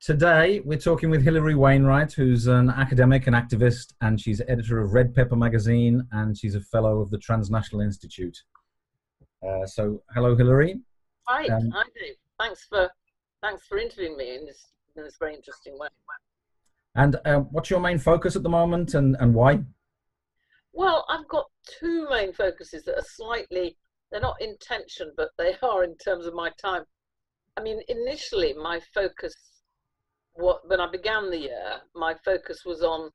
Today, we're talking with Hilary Wainwright, who's an academic and activist, and she's editor of Red Pepper magazine, and she's a fellow of the Transnational Institute. So, hello, Hilary. Hi, hi, Dave. Thanks for interviewing me in this very interesting way. And what's your main focus at the moment, and why? Well, I've got two main focuses that are slightly, they're not in tension, but they are in terms of my time. I mean, initially, my focus, when I began the year, my focus was on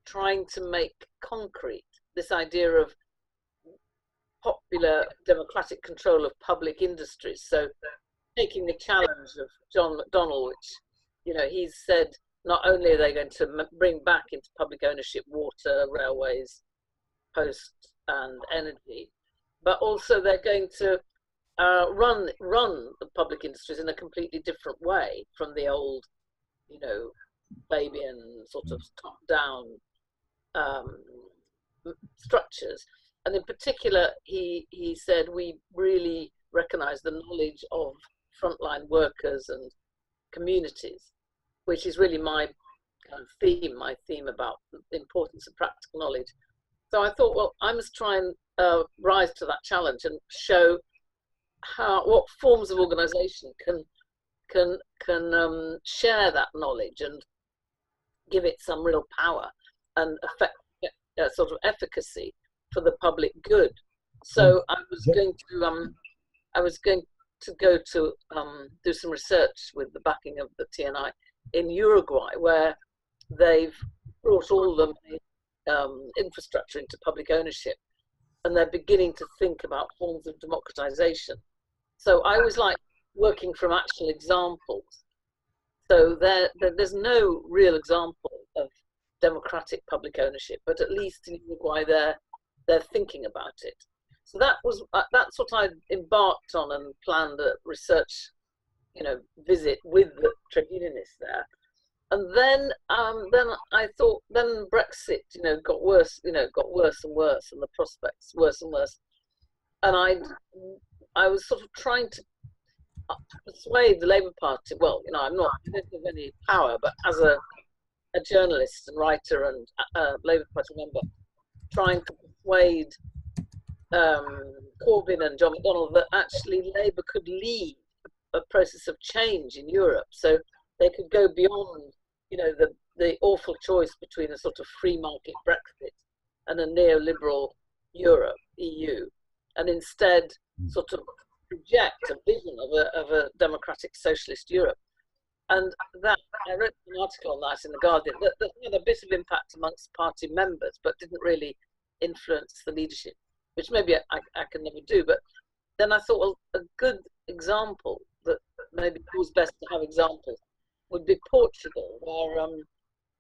trying to make concrete this idea of popular democratic control of public industries. So taking the challenge of John McDonnell, which, you know, he's said not only are they going to bring back into public ownership water, railways, post and energy, but also they're going to run the public industries in a completely different way from the old, you know, Fabian sort of top-down structures. And in particular, he said we really recognize the knowledge of frontline workers and communities, which is really my kind of theme, about the importance of practical knowledge. So I thought, well, I must try and rise to that challenge and show what forms of organization can share that knowledge and give it some real power and sort of efficacy for the public good. So I was going to go to do some research with the backing of the TNI in Uruguay, where they've brought all the infrastructure into public ownership, and they're beginning to think about forms of democratization. So I was like working from actual examples. So there's no real example of democratic public ownership, but at least in Uruguay they're thinking about it. So that's what I embarked on and planned a research, you know, visit with the trade unionists there. And then I thought, then Brexit, you know, got worse and worse, and the prospects worse and worse. And I was sort of trying to persuade the Labour Party. Well, you know, I don't have any power, but as a journalist and writer and Labour Party member, trying to persuade Corbyn and John McDonnell that actually Labour could lead a process of change in Europe, so they could go beyond, you know, the awful choice between a sort of free market Brexit and a neoliberal Europe, EU, and instead sort of project a vision of a democratic socialist Europe. And that I wrote an article on that in the Guardian that had a bit of impact amongst party members, but didn't really influence the leadership, which maybe I can never do. But then I thought, well, a good example that maybe it was best to have examples would be Portugal, where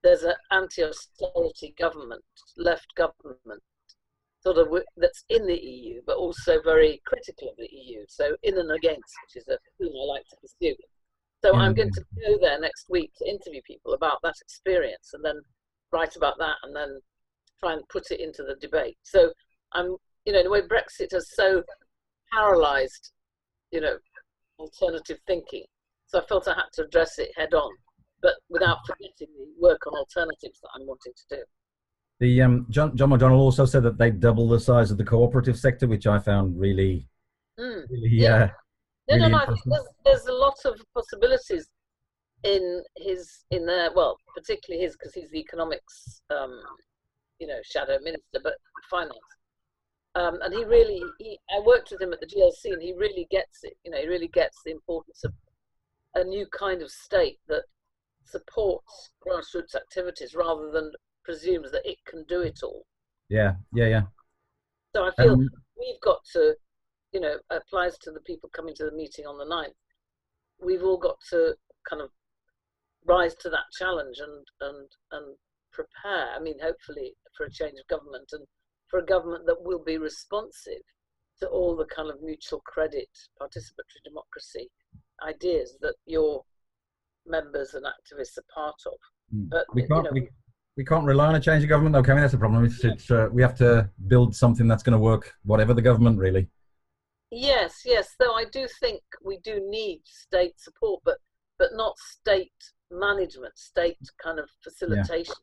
there's an anti-austerity government, left government, sort of that's in the EU, but also very critical of the EU. So in and against, which is a theme I like to pursue. So I'm going to go there next week to interview people about that experience, and then write about that, and then try and put it into the debate. So I'm, you know, in a way, Brexit has so paralyzed, you know, alternative thinking. So I felt I had to address it head on, but without forgetting the work on alternatives that I'm wanting to do. The John McDonnell also said that they double the size of the cooperative sector, which I found really, No, I think there's a lot of possibilities in there. Well, particularly his, because he's the economics, you know, shadow minister, but finance. And I worked with him at the GLC, and he really gets it. You know, he really gets the importance of a new kind of state that supports grassroots activities rather than presumes that it can do it all. Yeah. So I feel we've got to, you know, applies to the people coming to the meeting on the 9th. We've all got to kind of rise to that challenge and prepare. I mean, hopefully for a change of government, and for a government that will be responsive to all the kind of mutual credit, participatory democracy ideas that your members and activists are part of. But we can't rely on a change of government, though, can we? That's the problem. We have to build something that's going to work, whatever the government, really. Yes. Though I do think we do need state support, but not state management, state kind of facilitation.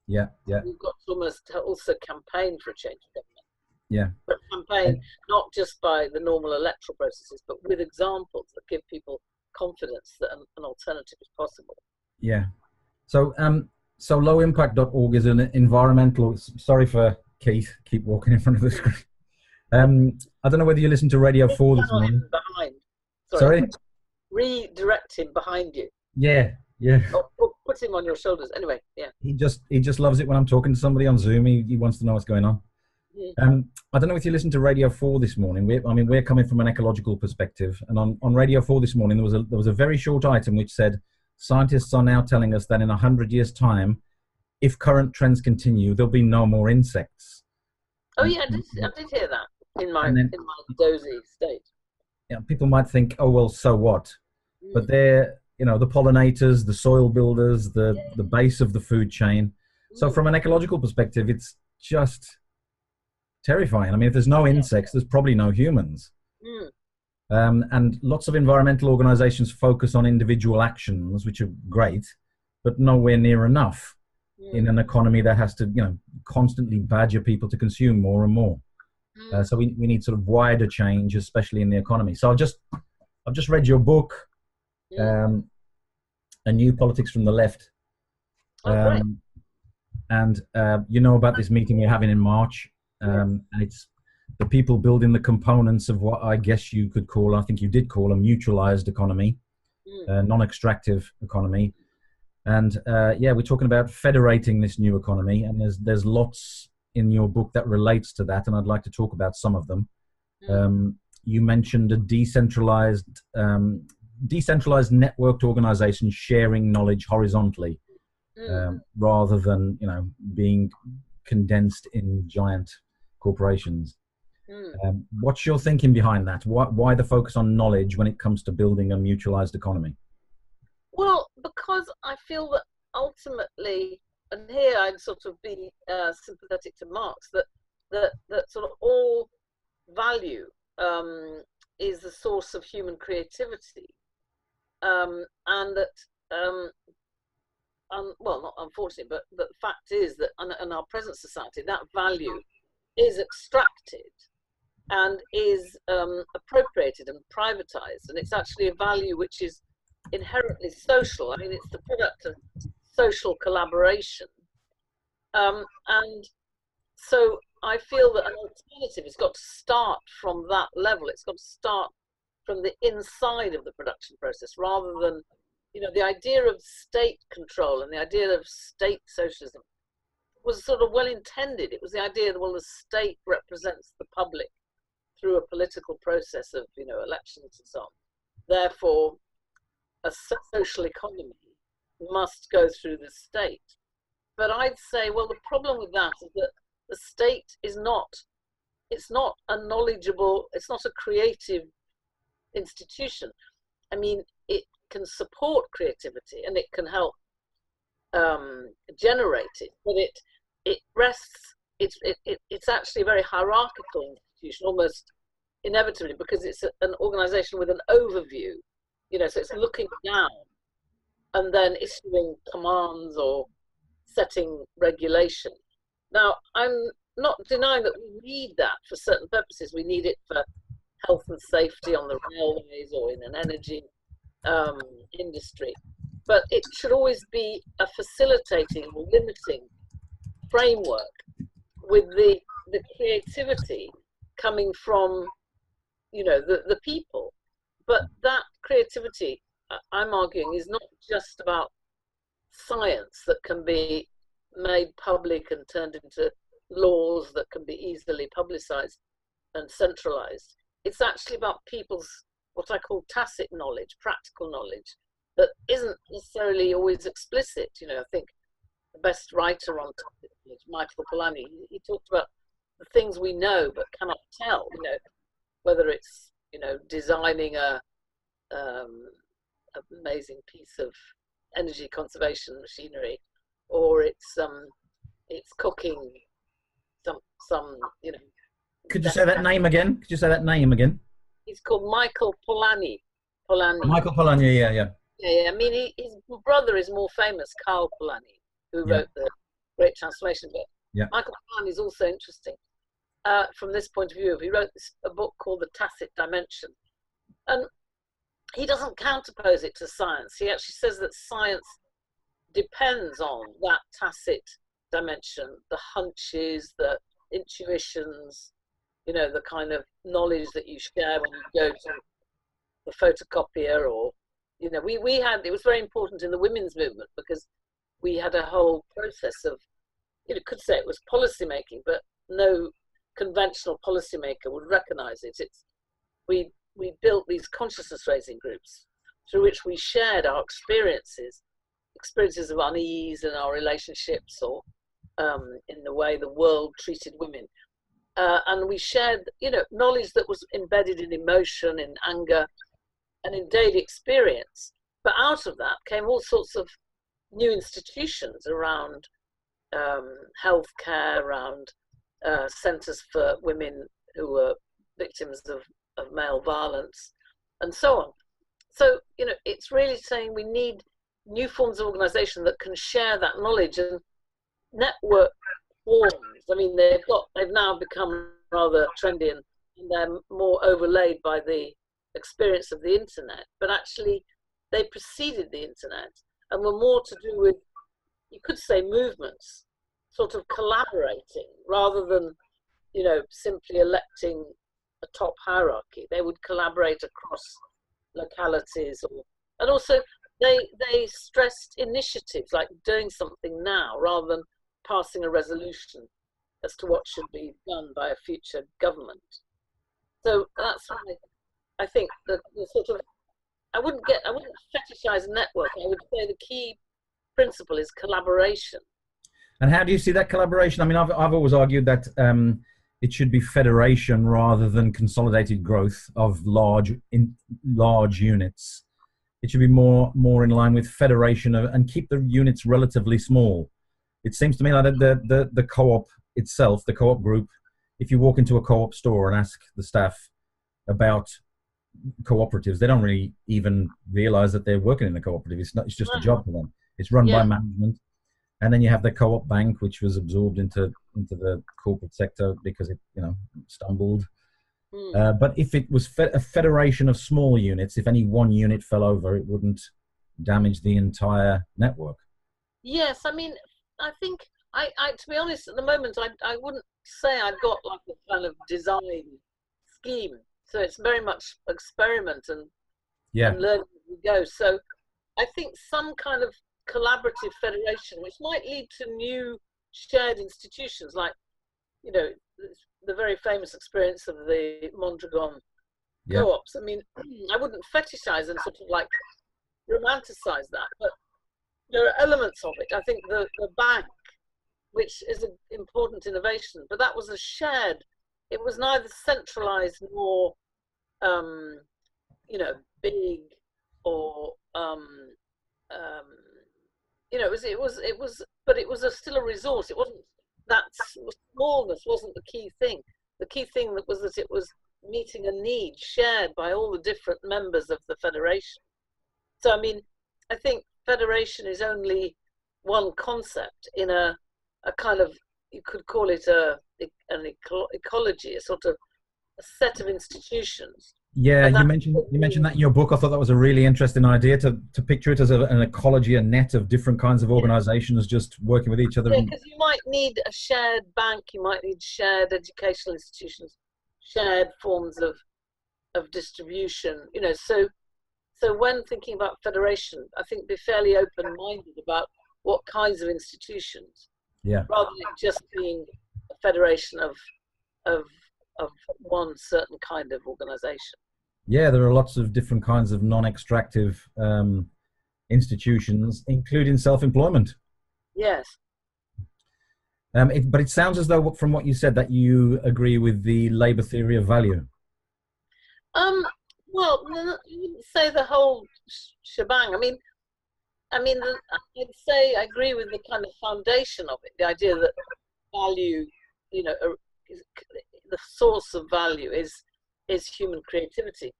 Yeah, yeah. We've got to almost also campaign for a change of government. Yeah. But campaign not just by the normal electoral processes, but with examples that give people confidence that an alternative is possible. Yeah. So so lowimpact.org is an environmental, sorry for Keith, keep walking in front of the screen. I don't know whether you listened to Radio 4 this morning. Behind. Sorry? Redirect him behind you. Yeah, yeah. Or put him on your shoulders. Anyway, yeah. He just loves it when I'm talking to somebody on Zoom. He wants to know what's going on. I don't know if you listened to Radio 4 this morning. We're coming from an ecological perspective, and on Radio 4 this morning there was a very short item which said scientists are now telling us that in 100 years' time, if current trends continue, there'll be no more insects. Oh yeah, I did hear that in my dozy state. Yeah, people might think, oh well, so what? But they're, the pollinators, the soil builders, the base of the food chain. So from an ecological perspective, it's just terrifying. I mean, if there's no insects, there's probably no humans. And lots of environmental organizations focus on individual actions, which are great, but nowhere near enough in an economy that has to, constantly badger people to consume more and more. So we need sort of wider change, especially in the economy. So I've just read your book, A New Politics from the Left. And you know about this meeting we're having in March. And it's the people building the components of what I guess you could call, I think you did call, a mutualized economy, non-extractive economy. And we're talking about federating this new economy, and there's lots in your book that relates to that, and I'd like to talk about some of them. You mentioned a decentralized networked organization sharing knowledge horizontally, rather than being condensed in giant corporations. What's your thinking behind that? Why the focus on knowledge when it comes to building a mutualized economy? Well, because I feel that ultimately, and here I'd sort of be sympathetic to Marx, that sort of all value is the source of human creativity, and that well, not unfortunately, but the fact is that in our present society, that value is extracted and is appropriated and privatized, and it's actually a value which is inherently social. I mean, it's the product of social collaboration, and so I feel that an alternative has got to start from that level. It's got to start from the inside of the production process, rather than, the idea of state control and the idea of state socialism was sort of well intended. It was the idea that, well, the state represents the public through a political process of, elections and so on. Therefore, a social economy must go through the state. But I'd say, well, the problem with that is that the state is not, it's not a knowledgeable, it's not a creative institution. I mean, it can support creativity and it can help generate it, but it rests, it's actually a very hierarchical institution, almost inevitably, because it's an organization with an overview, so it's looking down and then issuing commands or setting regulation. Now, I'm not denying that we need that for certain purposes. We need it for health and safety on the railways or in an energy industry, but it should always be a facilitating or limiting framework with the creativity coming from the people. But that creativity, I'm arguing, is not just about science that can be made public and turned into laws that can be easily publicized and centralized. It's actually about people's, what I call tacit knowledge, practical knowledge, that isn't necessarily always explicit. I think the best writer on tacit knowledge, Michael Polanyi, he talked about the things we know but cannot tell, whether it's, designing a amazing piece of energy conservation machinery, or it's cooking some. Could you say that name again? He's called Michael Polanyi. Michael Polanyi, yeah. Yeah. I mean, his brother is more famous, Karl Polanyi, who Yeah, wrote the Great Transformation. But yeah, Michael Polanyi is also interesting from this point of view. He wrote a book called The Tacit Dimension, and he doesn't counterpose it to science. He actually says that science depends on that tacit dimension, the hunches, the intuitions, the kind of knowledge that you share when you go to the photocopier, or it was very important in the women's movement because we had a whole process of, could say it was policy making, but no conventional policymaker would recognize it. We built these consciousness raising groups through which we shared our experiences of unease in our relationships, or in the way the world treated women. And we shared, knowledge that was embedded in emotion, in anger, and in daily experience. But out of that came all sorts of new institutions around healthcare, around centres for women who were victims of male violence, and so on. So, it's really saying we need new forms of organisation that can share that knowledge, and network forms. I mean, they've now become rather trendy, and they're more overlaid by the experience of the internet, but actually they preceded the internet and were more to do with, you could say, movements, sort of collaborating rather than, simply electing a top hierarchy. They would collaborate across localities, and also they stressed initiatives like doing something now rather than passing a resolution as to what should be done by a future government. So that's why I think the sort of, I wouldn't fetishize network. I would say the key principle is collaboration. And how do you see that collaboration? I mean, I've always argued that it should be federation rather than consolidated growth of large units. It should be more in line with federation and keep the units relatively small. It seems to me like the co-op itself, the co-op group, if you walk into a co-op store and ask the staff about cooperatives, they don't really even realize that they're working in a cooperative. It's just a job for them. It's run by management. And then you have the co-op bank, which was absorbed into the corporate sector because it stumbled. But if it was a federation of small units, if any one unit fell over, it wouldn't damage the entire network. Yes, I mean, I think I to be honest, at the moment, I wouldn't say I've got like a kind of design scheme. So it's very much experiment and learning as we go. So I think some kind of collaborative federation, which might lead to new shared institutions, like the very famous experience of the Mondragon co-ops. I mean, I wouldn't fetishize and sort of like romanticize that, but there are elements of it. I think the bank, which is an important innovation, but that was a shared, it was neither centralized nor big, or but it was still a resource. It wasn't that smallness wasn't the key thing. The key thing was that it was meeting a need shared by all the different members of the federation. So I mean, I think federation is only one concept in a kind of, you could call it an ecology, a sort of a set of institutions. Yeah, you mentioned that in your book. I thought that was a really interesting idea to picture it as an ecology, a net of different kinds of organizations just working with each other. Yeah, because you might need a shared bank, you might need shared educational institutions, shared forms of distribution. So when thinking about federation, I think be fairly open-minded about what kinds of institutions, rather than just being a federation of one certain kind of organization. Yeah, there are lots of different kinds of non-extractive institutions, including self-employment. Yes. But it sounds as though, from what you said, that you agree with the labor theory of value. Well, I wouldn't say the whole shebang. I mean, I'd say I agree with the kind of foundation of it, the idea that value, the source of value is human creativity.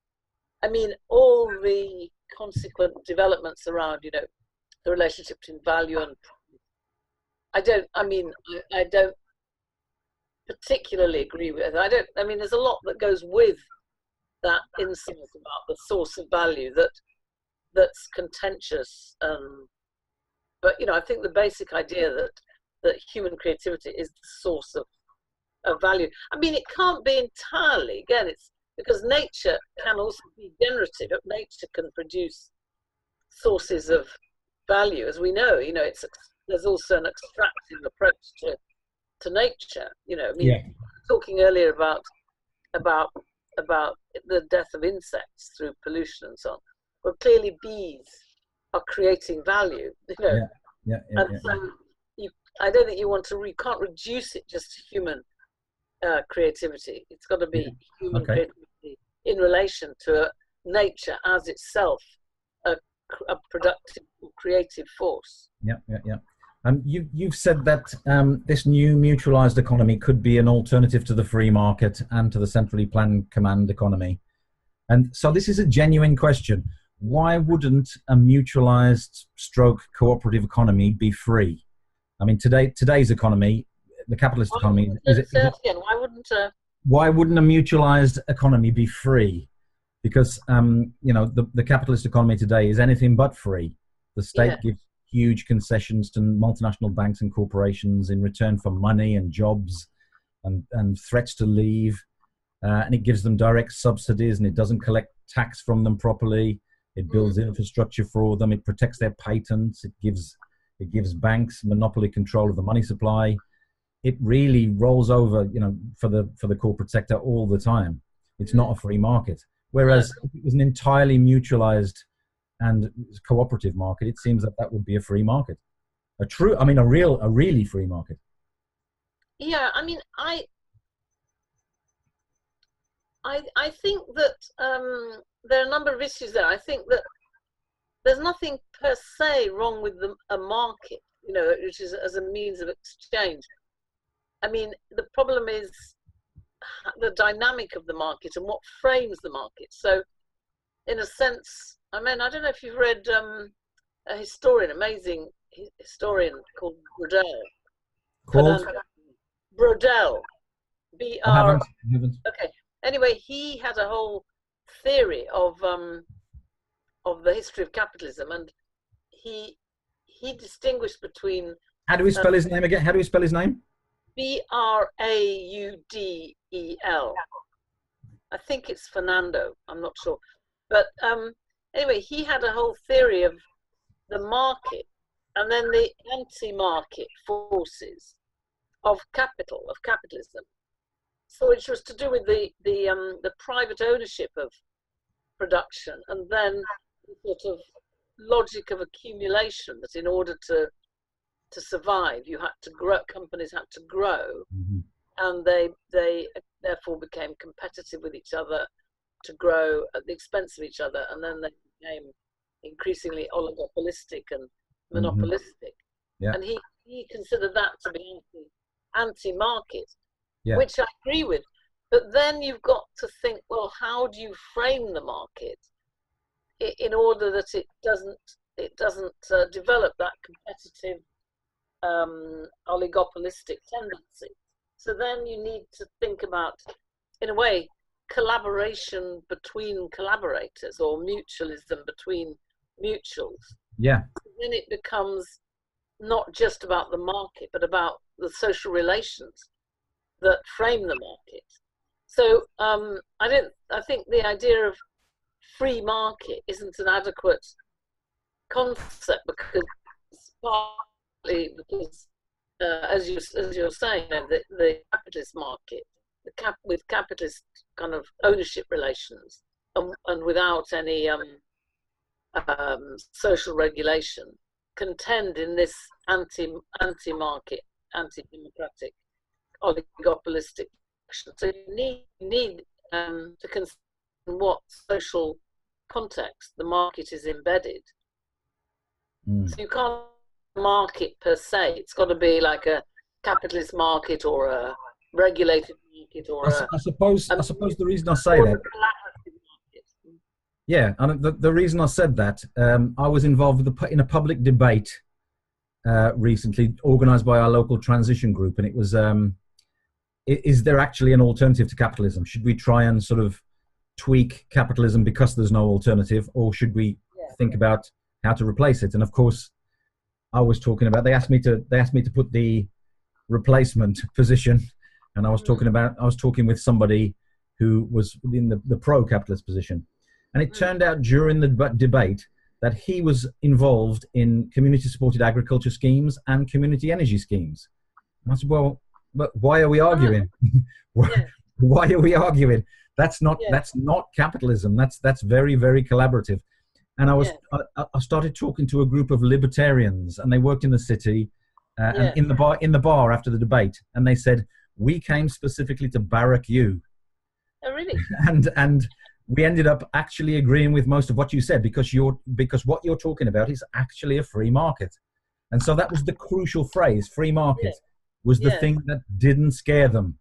I mean, all the consequent developments around, you know, the relationship between value and I don't particularly agree with. I mean, there's a lot that goes with that insight about the source of value that's contentious. But you know, I think the basic idea that human creativity is the source of value. I mean, it can't be entirely. Again, it's because nature can also be generative. Nature can produce sources of value, as we know. You know, there's also an extractive approach to nature. You know, I mean, Yeah. talking earlier about the death of insects through pollution and so on. Well, clearly bees are creating value. You know, so I don't think you can't reduce it just to human creativity. It's got to be human creativity in relation to nature as itself a productive, creative force. You've said that this new mutualized economy could be an alternative to the free market and to the centrally planned command economy. And so this is a genuine question. Why wouldn't a mutualized stroke cooperative economy be free? I mean, today's economy, the capitalist economy, why wouldn't a mutualized economy be free? Because you know, the capitalist economy today is anything but free. The state gives huge concessions to multinational banks and corporations in return for money and jobs and threats to leave, and it gives them direct subsidies, and it doesn't collect tax from them properly. It builds infrastructure for them. It protects their patents. It gives banks monopoly control of the money supply. It really rolls over, you know, for the corporate sector all the time. It's not a free market. Whereas if it was an entirely mutualized and cooperative market, it seems that would be a free market, a really free market. Yeah, I mean, I think that there are a number of issues there. I think that there's nothing per se wrong with a market, you know, which is as a means of exchange. I mean, the problem is the dynamic of the market and what frames the market. So, in a sense, I mean, I don't know if you've read a amazing historian called Brodel. Brodel. I haven't. Okay. Anyway, he had a whole theory of the history of capitalism, and he distinguished between. How do we spell his name again? How do we spell his name? Braudel. I think it's Fernando. I'm not sure, but anyway, he had a whole theory of the market and then the anti-market forces of capitalism. So which was to do with the private ownership of production, and then the sort of logic of accumulation, that in order to survive, you had to grow. Companies had to grow, and they therefore became competitive with each other to grow at the expense of each other, and then they became increasingly oligopolistic and monopolistic. And he considered that to be anti-market, which I agree with. But then you've got to think, well, how do you frame the market in order that it doesn't develop that competitive oligopolistic tendency? So then you need to think about, in a way, collaboration between collaborators, or mutualism between mutuals. Yeah. Then it becomes not just about the market, but about the social relations that frame the market. So I think the idea of free market isn't an adequate concept, because partly because as you're saying, the capitalist market, with capitalist kind of ownership relations, and without any social regulation, contend in this anti-market, anti-democratic, oligopolistic action. So you need to consider in what social context the market is embedded. So you can't market per se. It's got to be like a capitalist market or a regulated market, or I suppose the reason I say that. Yeah, and the reason I said that, I was involved in a public debate recently, organised by our local transition group, and it was, is there actually an alternative to capitalism? Should we try and sort of tweak capitalism because there's no alternative, or should we think about how to replace it? And of course, I was talking about, they asked me to put the replacement position, and I was talking with somebody who was in the pro-capitalist position, and it turned out during the debate that he was involved in community-supported agriculture schemes and community energy schemes. And I said, well, but why are we arguing? Why are we arguing? That's not capitalism. That's very, very collaborative. And I started talking to a group of libertarians, and they worked in the city, and in the bar after the debate, and they said, we came specifically to barrack you. Oh, really? And we ended up actually agreeing with most of what you said, because what you're talking about is actually a free market. And so that was the crucial phrase, free market, was the thing that didn't scare them,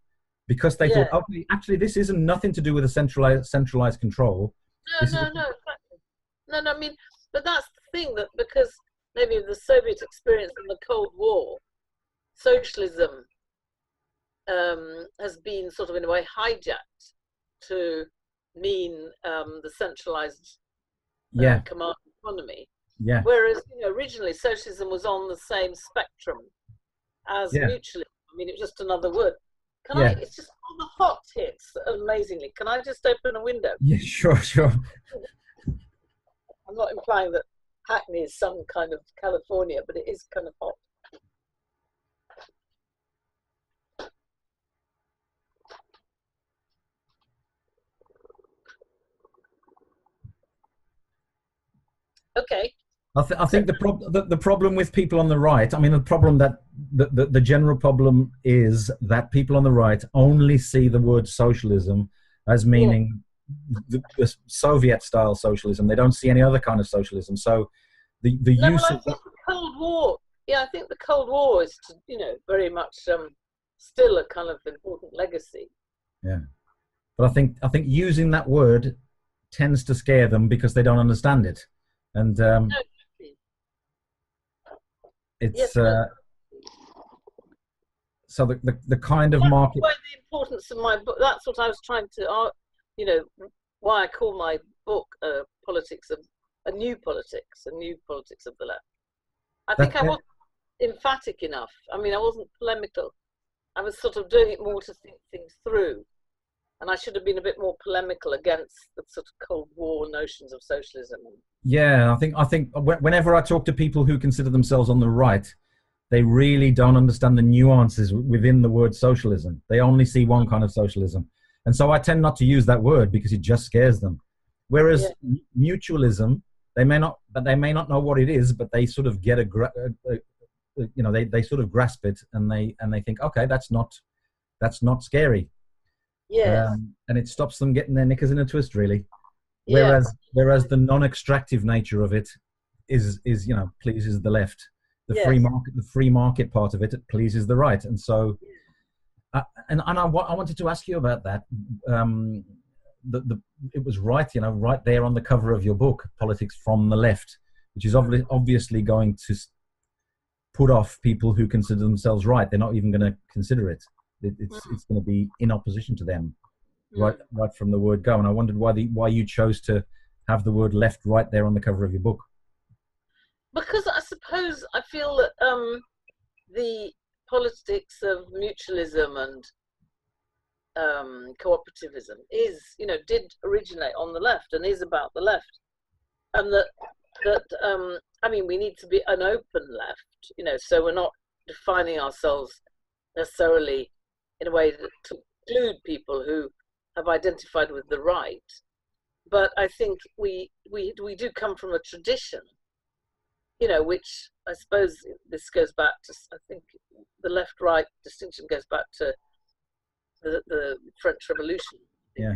because they thought, okay, actually this isn't nothing to do with a centralized control. No, I mean, but that's the thing, that because maybe the Soviet experience in the Cold War, socialism has been sort of in a way hijacked to mean the centralized command economy. Yeah. Whereas, you know, originally socialism was on the same spectrum as mutualism. I mean, it was just another word. Can I? It's just on the hot hits. Amazingly, can I just open a window? Yeah, sure. I'm not implying that Hackney is some kind of California, but it is kind of hot. Okay. I think the problem with people on the right, I mean, the problem that the general problem is that people on the right only see the word socialism as meaning the Soviet style socialism. They don't see any other kind of socialism. So the use of the Cold War, I think the Cold War is, you know, very much still a kind of important legacy. Yeah, but I think using that word tends to scare them because they don't understand it, and it's so the kind of market. Why the importance of my book? That's what I was trying to, you know, why I call my book "Politics of a New Politics," a new politics of the left. I think I wasn't emphatic enough. I mean, I wasn't polemical. I was sort of doing it more to think things through, and I should have been a bit more polemical against the sort of Cold War notions of socialism. Yeah, I think whenever I talk to people who consider themselves on the right, they really don't understand the nuances within the word socialism. They only see one kind of socialism. And so I tend not to use that word because it just scares them. Whereas mutualism, they may not know what it is, but they sort of get you know, they sort of grasp it, and they think, okay, that's not scary. Yeah. And it stops them getting their knickers in a twist, really. Whereas the non-extractive nature of it is you know, pleases the left. The free market part of it pleases the right. And so and I wanted to ask you about that. It was right, you know, right there on the cover of your book, Politics from the Left, which is obviously going to put off people who consider themselves right. They're not even going to consider it. It's going to be in opposition to them, right from the word go. And I wondered why you chose to have the word left right there on the cover of your book. Because I suppose I feel that the politics of mutualism and cooperativism is, you know, did originate on the left and is about the left, and that I mean, we need to be an open left, you know, so we're not defining ourselves necessarily in a way that to include people who have identified with the right. But I think we do come from a tradition, you know, which I suppose this goes back to, I think the left-right distinction goes back to the French Revolution. Yeah.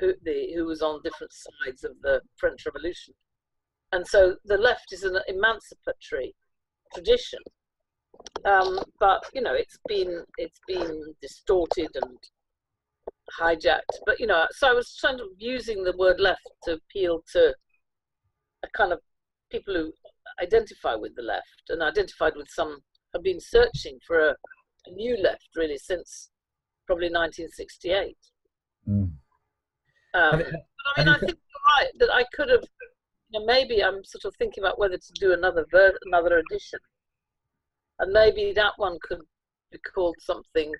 Who was on different sides of the French Revolution. And so the left is an emancipatory tradition. But, you know, it's been distorted and hijacked. But so I was kind of using the word left to appeal to a kind of people who identify with the left, and identified with some, have been searching for a new left really since probably 1968. I think you're right that I could have, maybe I'm sort of thinking about whether to do another edition, and maybe that one could be called something,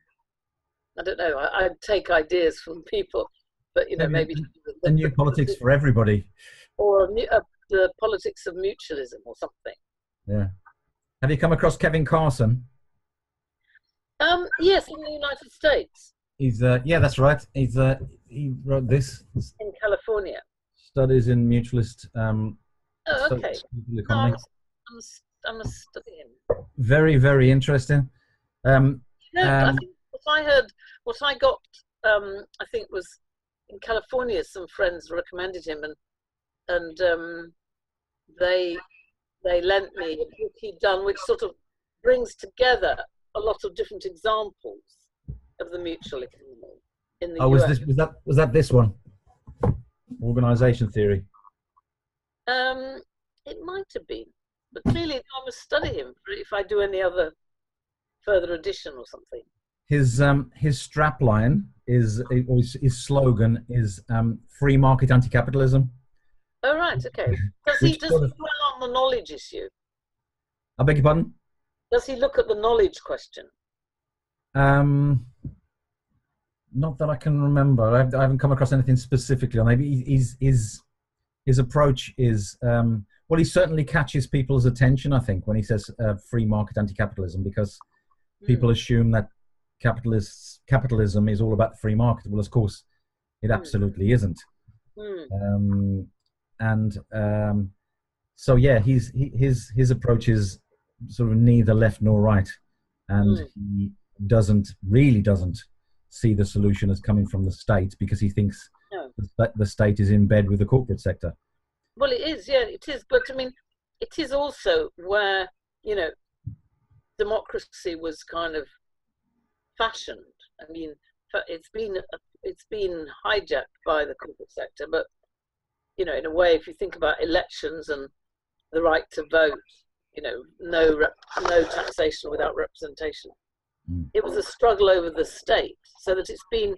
I don't know, I'd take ideas from people, but maybe the new politics for everybody, or the politics of mutualism or something. Yeah. Have you come across Kevin Carson? Yes, in the United States. He's yeah, that's right. He wrote this in California. Studies in mutualist. Okay. Economy. I'm a study him. Very, very interesting. I think what I got, I think was in California. Some friends recommended him, and they lent me a book he'd done, which sort of brings together a lot of different examples of the mutual economy in the US. Was that this one? Organization theory. It might have been, but clearly I must study him if I do any other further edition or something. His strapline is, or his slogan is free market anti-capitalism. Oh right, okay. Does he dwell on the knowledge issue? I beg your pardon? Does he look at the knowledge question? Not that I can remember. I haven't come across anything specifically on. Maybe his approach is well, he certainly catches people's attention, I think, when he says free market anti-capitalism, because people assume that capitalism is all about the free market. Well, of course, it absolutely isn't. So yeah, his approach is sort of neither left nor right, and he really doesn't see the solution as coming from the state, because he thinks the state is in bed with the corporate sector. Well, it is, yeah, it is. But I mean, it is also where democracy was kind of fashioned. I mean, it's been hijacked by the corporate sector, but in a way, if you think about elections and the right to vote, no taxation without representation. It was a struggle over the state, so that it's been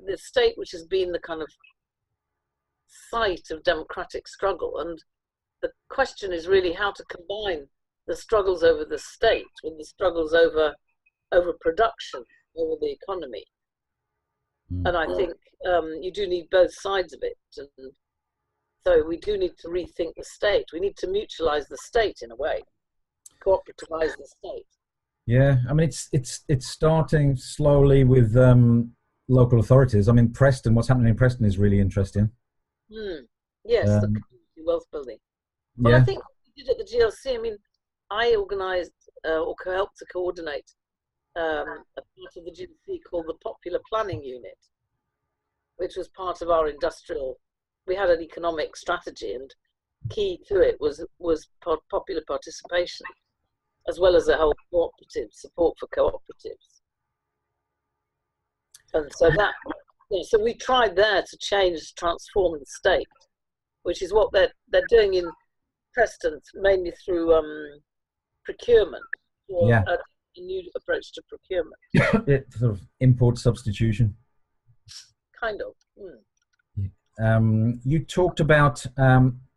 the state which has been the kind of site of democratic struggle. And the question is really how to combine the struggles over the state with the struggles over production, over the economy. And I think you do need both sides of it. And so we do need to rethink the state. We need to mutualize the state in a way, cooperativize the state. Yeah, I mean, it's starting slowly with local authorities. I mean, Preston, what's happening in Preston is really interesting. Yes, the community wealth building. Well, yeah. I think we did at the GLC. I mean, I organised or helped to coordinate a part of the GLC called the Popular Planning Unit, which was part of our industrial. We had an economic strategy, and key to it was popular participation, as well as a whole cooperative support for cooperatives. And so so we tried there to transform the state, which is what they're doing in Preston, mainly through procurement, or a new approach to procurement. Sort of import substitution. Kind of. You talked about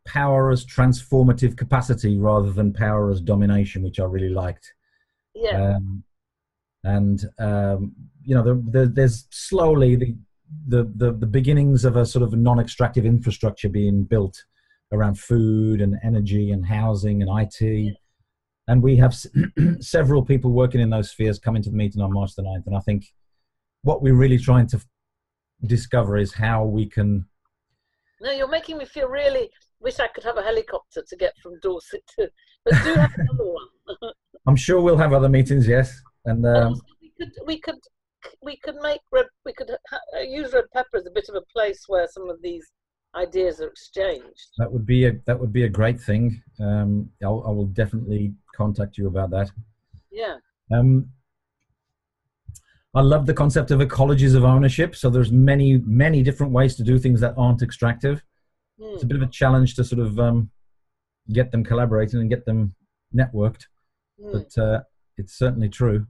power as transformative capacity rather than power as domination, which I really liked. Yeah. There's slowly the beginnings of a sort of a non-extractive infrastructure being built around food and energy and housing and IT. And we have several people working in those spheres coming to the meeting on March the 9th. And I think what we're really trying to discover is how we can... No, you're making me feel really... Wish I could have a helicopter to get from Dorset to... But do have another one. I'm sure we'll have other meetings, yes. And we could use Red Pepper as a bit of a place where some of these ideas are exchanged. That would be a great thing. I will definitely contact you about that. Yeah. I love the concept of ecologies of ownership. So there's many different ways to do things that aren't extractive. It's a bit of a challenge to sort of get them collaborating and get them networked, but it's certainly true.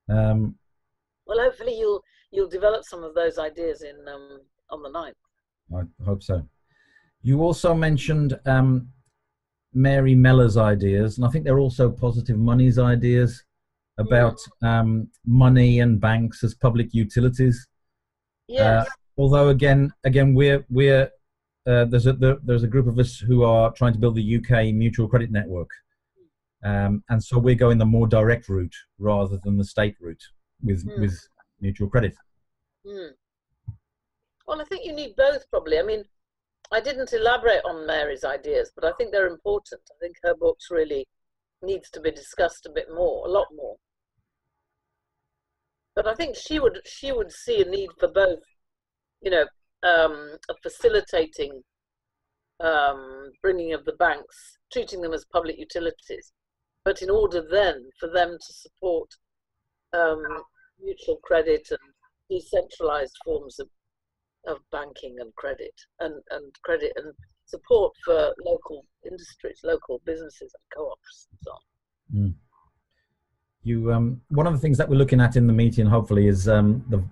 Well, hopefully you'll develop some of those ideas in on the 9th. I hope so. You also mentioned Mary Mellor's ideas, and I think they're also Positive Money's ideas about money and banks as public utilities. Yes. Although again, we're there's a group of us who are trying to build the UK mutual credit network, and so we're going the more direct route rather than the state route with mutual credit. Well, I think you need both, probably. I mean, I didn't elaborate on Mary's ideas, but I think they're important. I think her books really needs to be discussed a bit more, a lot more. But I think she would see a need for both, you know, a facilitating bringing of the banks, treating them as public utilities, but in order then for them to support mutual credit and decentralized forms of banking and credit and support for local industries, local businesses and co-ops and so on. One of the things that we're looking at in the meeting, hopefully, is the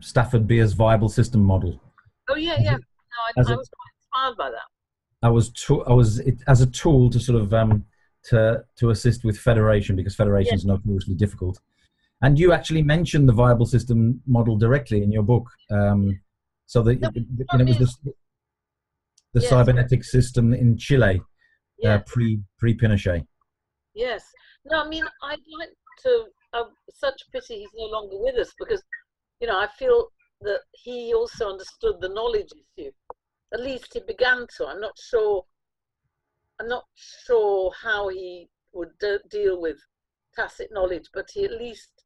Stafford Beer's viable system model. Oh yeah. No, I was quite inspired by that. I was as a tool to sort of to assist with federation, because federation is notoriously difficult. And you actually mentioned the viable system model directly in your book. So that it was the cybernetic system in Chile, pre-Pinochet. Yes. No, I mean, I'd like to. Such a pity he's no longer with us, because, you know, I feel that he also understood the knowledge issue. At least he began to. I'm not sure how he would deal with tacit knowledge, but he at least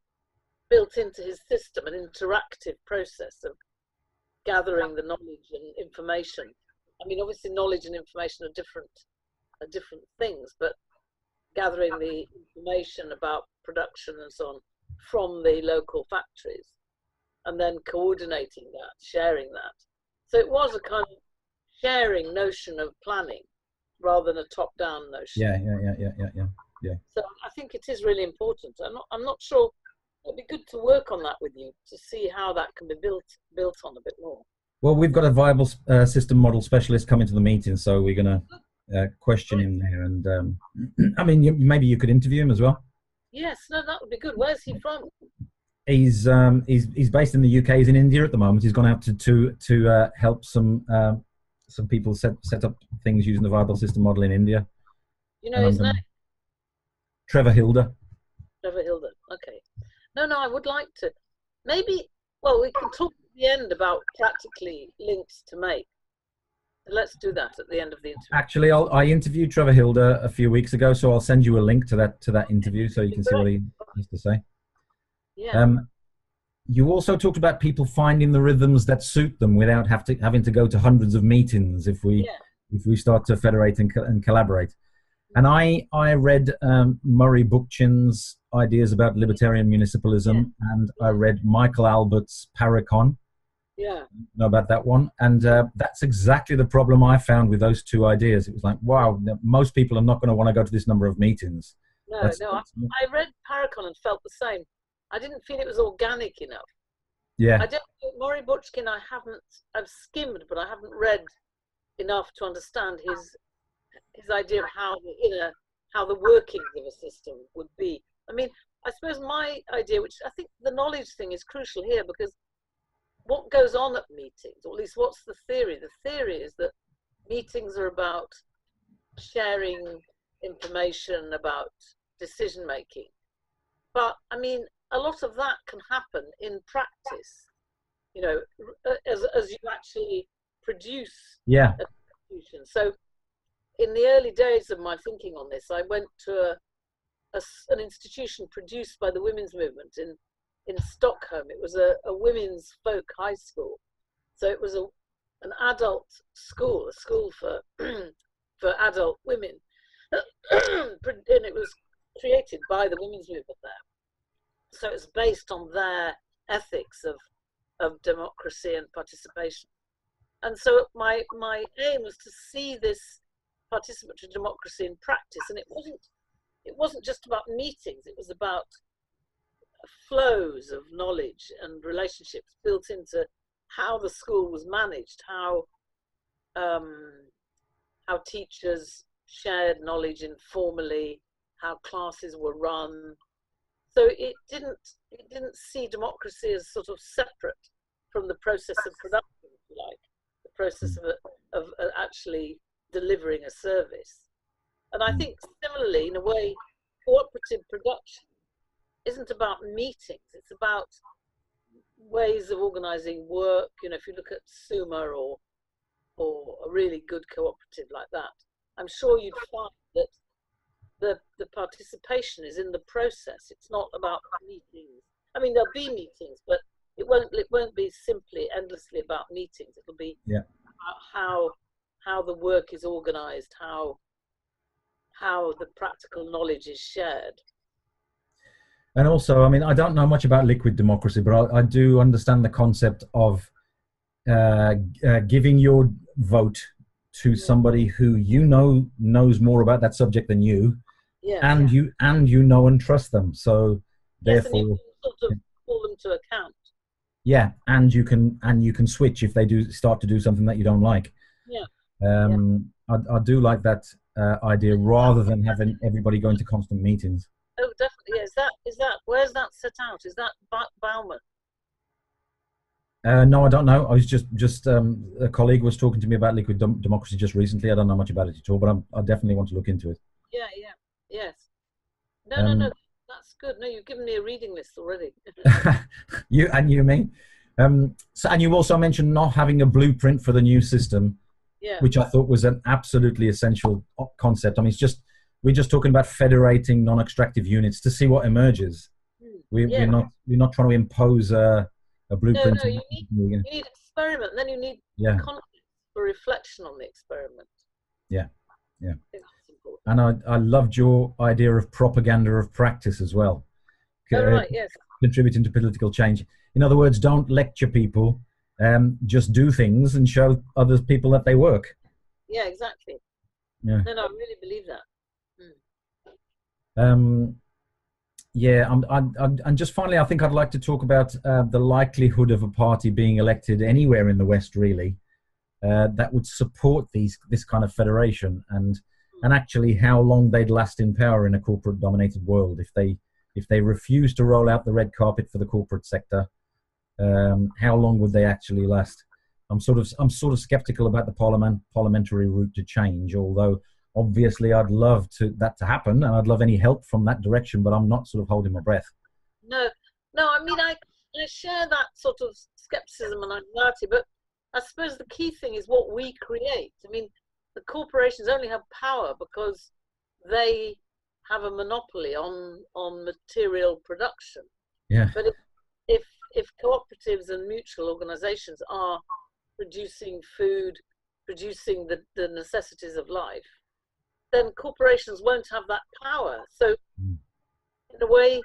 built into his system an interactive process of gathering the knowledge and information. I mean, obviously, knowledge and information are different things, but gathering the information about production and so on from the local factories, and then coordinating that, sharing that. So it was a kind of sharing notion of planning rather than a top-down notion. Yeah. So I think it is really important. I'm not sure. It'd be good to work on that with you to see how that can be built on a bit more. Well, we've got a viable system model specialist coming to the meeting, so we're going to question him there. And I mean, maybe you could interview him as well. Yes, no, that would be good. Where's he from? He's based in the UK. He's in India at the moment. He's gone out to help some people set up things using the viable system model in India. You know his name? Trevor Hilder. Trevor Hilder. Okay. No, I would like to. Maybe. Well, we can talk at the end about practically links to make. Let's do that at the end of the interview. Actually, I interviewed Trevor Hilder a few weeks ago, so I'll send you a link to that interview so you can see what he has to say. Yeah. You also talked about people finding the rhythms that suit them without having to go to hundreds of meetings if we start to federate and collaborate. And I read Murray Bookchin's ideas about libertarian municipalism, and I read Michael Albert's Paracon. Yeah. Know about that one? And that's exactly the problem I found with those two ideas. It was like, wow, most people are not going to want to go to this number of meetings. I read Paracon and felt the same. I didn't feel it was organic enough. Yeah. I don't. Murray Bookchin, I've skimmed, but I haven't read enough to understand his idea of how the workings of a system would be. I mean, I suppose my idea, which I think the knowledge thing is crucial here, because what goes on at meetings, or at least what's the theory? The theory is that meetings are about sharing information about decision making. But I mean, a lot of that can happen in practice, you know, as you actually produce a constitution. So in the early days of my thinking on this, I went to an institution produced by the women's movement in Stockholm. It was a women's folk high school. So it was an adult school, a school for for adult women. And it was created by the women's movement there. So it's based on their ethics of democracy and participation. And so my aim was to see this participatory democracy in practice, and it wasn't just about meetings. It was about flows of knowledge and relationships built into how the school was managed, how teachers shared knowledge informally, how classes were run. So it didn't see democracy as sort of separate from the process of production, if you like, the process of actually delivering a service. And I think similarly, in a way, cooperative production isn't about meetings. It's about ways of organizing work. You know, if you look at SUMA or a really good cooperative like that, I'm sure you'd find that the participation is in the process. It's not about meetings. I mean, there'll be meetings, but it won't be simply endlessly about meetings. It'll be about how the work is organized, how the practical knowledge is shared. And also, I mean, I don't know much about liquid democracy, but I do understand the concept of giving your vote to somebody who knows more about that subject than you, and you know and trust them. So therefore, and you can sort of call them to account. Yeah, and you can switch if they do start to do something that you don't like. I do like that idea rather than having everybody going to constant meetings. Oh, definitely. Yeah. Is that where's that set out? Is that Bauman? No, I don't know. I was just a colleague was talking to me about liquid democracy just recently. I don't know much about it at all, but I definitely want to look into it. Yes. No. That's good. No, you've given me a reading list already. you mean? So, and you also mentioned not having a blueprint for the new system, which I thought was an absolutely essential concept. I mean, we're just talking about federating non-extractive units to see what emerges. We're not trying to impose a blueprint. No, you need experiment, and then you need context for reflection on the experiment. Yeah. And I loved your idea of propaganda of practice as well. Contributing to political change. In other words, don't lecture people, just do things and show other people that they work. Yeah, exactly. No, I really believe that. And just finally, I think I'd like to talk about the likelihood of a party being elected anywhere in the West, really, that would support this kind of federation, and actually how long they'd last in power in a corporate-dominated world if they refuse to roll out the red carpet for the corporate sector. How long would they actually last? I'm sort of skeptical about the parliamentary route to change, although obviously I'd love that to happen, and I'd love any help from that direction, but I'm not sort of holding my breath. No, I mean, I share that sort of skepticism and anxiety, but I suppose the key thing is what we create. I mean, the corporations only have power because they have a monopoly on material production. Yeah. But if cooperatives and mutual organizations are producing food, producing the necessities of life, then corporations won't have that power. So in a way,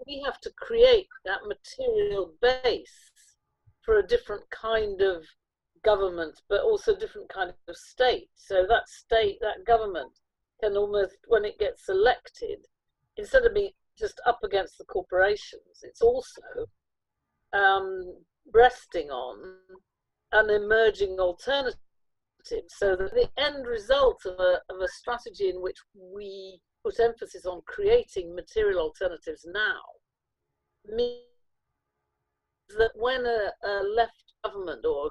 we have to create that material base for a different kind of government, but also different kind of state. So that government can almost, when it gets elected, instead of being just up against the corporations, it's also resting on an emerging alternative, so that the end result of a strategy in which we put emphasis on creating material alternatives now means that when a left government or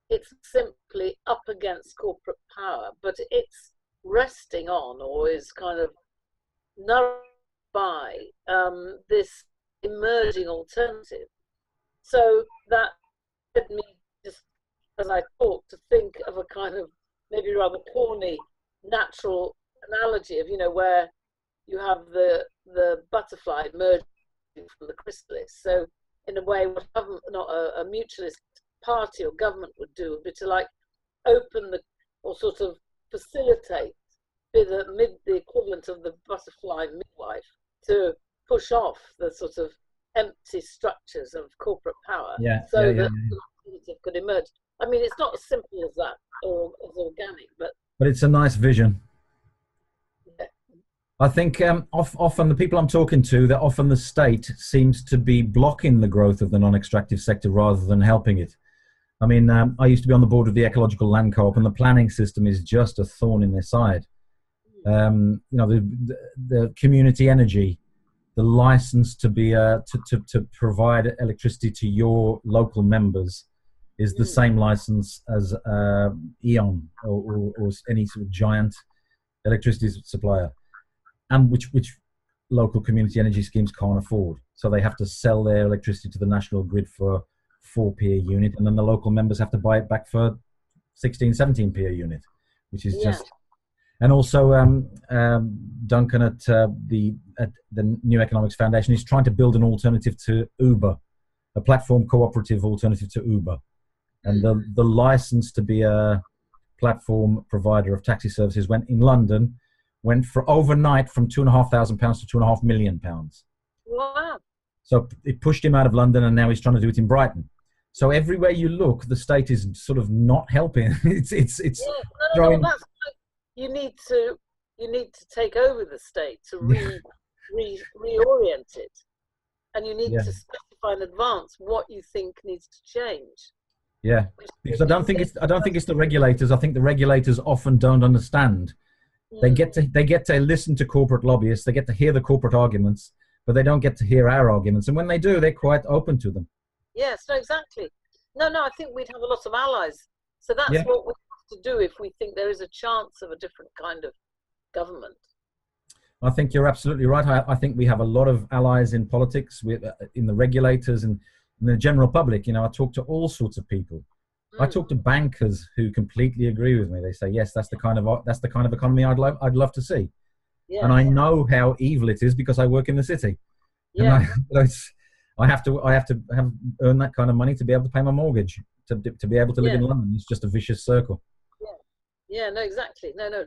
it's simply up against corporate power, but it's resting on or is kind of nourished by this emerging alternative. So that led me, just as I talk, to think of a kind of maybe rather corny natural analogy of, where you have the butterfly emerging from the chrysalis. So in a way, what a mutualist party or government would do would be to like open or sort of facilitate, be the equivalent of the butterfly midwife, to push off the sort of empty structures of corporate power so that the alternative could emerge. I mean, it's not as simple as that or as organic, but it's a nice vision. Yeah. I think often the people I'm talking to, that often the state seems to be blocking the growth of the non-extractive sector rather than helping it. I mean, I used to be on the board of the Ecological Land Co-op, and the planning system is just a thorn in their side. You know, the community energy, the license to be to provide electricity to your local members is the same license as E.ON or any sort of giant electricity supplier, and which local community energy schemes can't afford. So they have to sell their electricity to the national grid for 4p a unit, and then the local members have to buy it back for 16, 17p a unit, which is just. And also, Duncan at the New Economics Foundation is trying to build an alternative to Uber, a platform cooperative alternative to Uber. And the license to be a platform provider of taxi services went for overnight from £2,500 to £2.5 million. Wow. So it pushed him out of London, and now he's trying to do it in Brighton. So everywhere you look, the state is sort of not helping. It's throwing. No, you need to take over the state to reorient it, and you need to specify in advance what you think needs to change. Yeah, because I don't think it's the regulators. I think the regulators often don't understand. They get to listen to corporate lobbyists. They get to hear the corporate arguments, but they don't get to hear our arguments. And when they do, they're quite open to them. Yes, no, exactly. No, I think we'd have a lot of allies. So that's what we have to do if we think there is a chance of a different kind of government. I think you're absolutely right. I think we have a lot of allies in politics, in the regulators and in the general public. You know, I talk to all sorts of people. I talk to bankers who completely agree with me. They say, yes, that's the kind of economy I'd love to see. Yes. And I know how evil it is because I work in the city. Yeah. And I have to earn that kind of money to be able to pay my mortgage, to be able to live in London. It's just a vicious circle. No, exactly. No,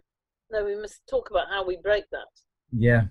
we must talk about how we break that. Yeah.